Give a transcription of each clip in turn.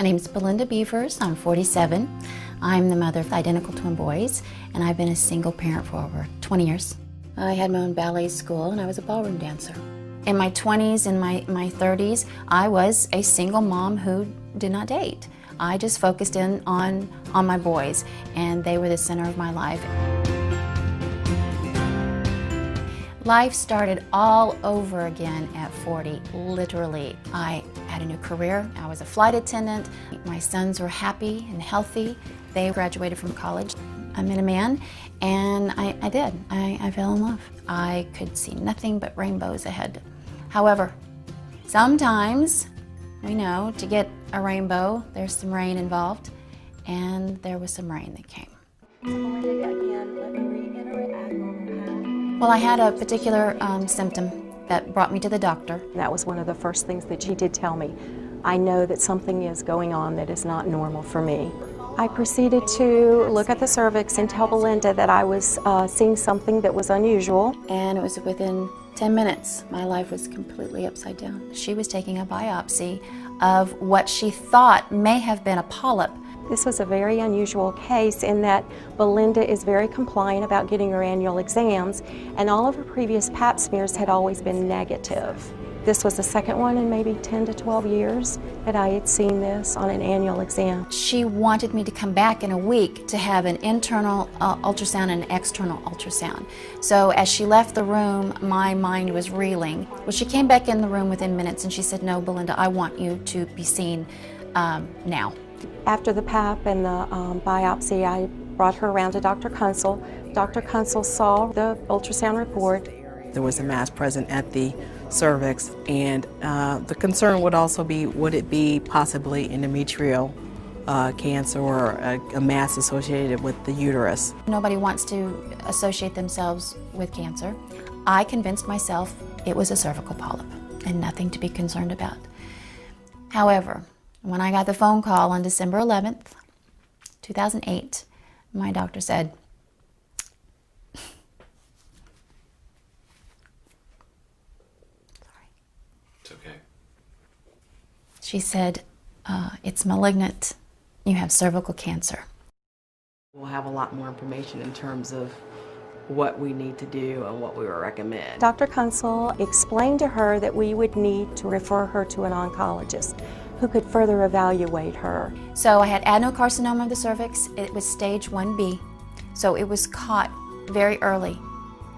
My name is Belinda Beavers. I'm 47. I'm the mother of identical twin boys, and I've been a single parent for over 20 years. I had my own ballet school, and I was a ballroom dancer. In my 20s and my 30s, I was a single mom who did not date. I just focused in on my boys, and they were the center of my life. Life started all over again at 40, literally. I had a new career. I was a flight attendant. My sons were happy and healthy. They graduated from college. I met a man, and I did. I fell in love. I could see nothing but rainbows ahead. However, sometimes we know to get a rainbow, there's some rain involved, and there was some rain that came. Well, I had a particular symptom that brought me to the doctor. That was one of the first things that she did tell me. I know that something is going on that is not normal for me. I proceeded to look at the cervix and tell Belinda that I was seeing something that was unusual. And it was within 10 minutes, my life was completely upside down. She was taking a biopsy of what she thought may have been a polyp. This was a very unusual case in that Belinda is very compliant about getting her annual exams, and all of her previous pap smears had always been negative. This was the second one in maybe 10 to 12 years that I had seen this on an annual exam. She wanted me to come back in a week to have an internal ultrasound and an external ultrasound. So as she left the room, my mind was reeling. Well, she came back in the room within minutes and she said, "No, Belinda, I want you to be seen now." After the pap and the biopsy, I brought her around to Dr. Kunsel. Dr. Kunsel saw the ultrasound report. There was a mass present at the cervix, and the concern would also be, would it be possibly endometrial cancer or a mass associated with the uterus? Nobody wants to associate themselves with cancer. I convinced myself it was a cervical polyp and nothing to be concerned about. However, when I got the phone call on December 11th, 2008, my doctor said, "It's okay." She said, "It's malignant. You have cervical cancer." We'll have a lot more information in terms of what we need to do and what we would recommend. Dr. Kunsel explained to her that we would need to refer her to an oncologist who could further evaluate her. So I had adenocarcinoma of the cervix. It was stage 1B, so it was caught very early.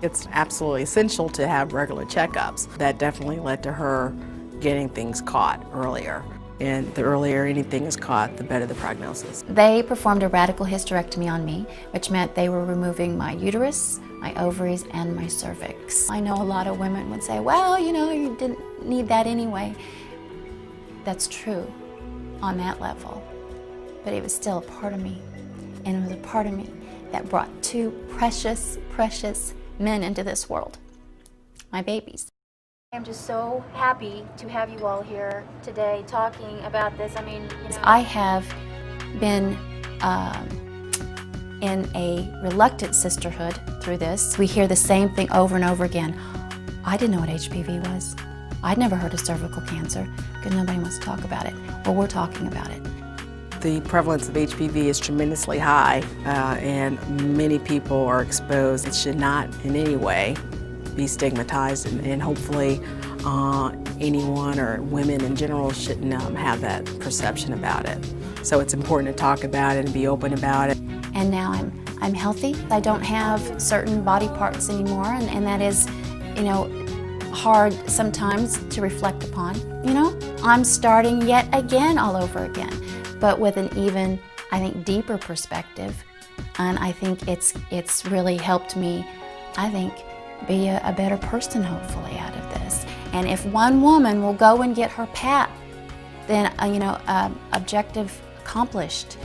It's absolutely essential to have regular checkups. That definitely led to her getting things caught earlier. And the earlier anything is caught, the better the prognosis. They performed a radical hysterectomy on me, which meant they were removing my uterus, my ovaries, and my cervix. I know a lot of women would say, "Well, you know, you didn't need that anyway." That's true on that level, but it was still a part of me, and it was a part of me that brought two precious, precious men into this world, my babies. I'm just so happy to have you all here today talking about this. I mean, you know, I have been in a reluctant sisterhood through this. We hear the same thing over and over again. I didn't know what HPV was. I'd never heard of cervical cancer because nobody wants to talk about it. Well, we're talking about it. The prevalence of HPV is tremendously high, and many people are exposed. It should not in any way be stigmatized, and hopefully anyone or women in general shouldn't have that perception about it. So it's important to talk about it and be open about it. And now I'm healthy. I don't have certain body parts anymore, and that is, you know, hard sometimes to reflect upon. You know, I'm starting yet again all over again, but with an even, I think, deeper perspective. And I think it's really helped me, I think, be a better person hopefully out of this. And if one woman will go and get her pap, then, you know, objective accomplished.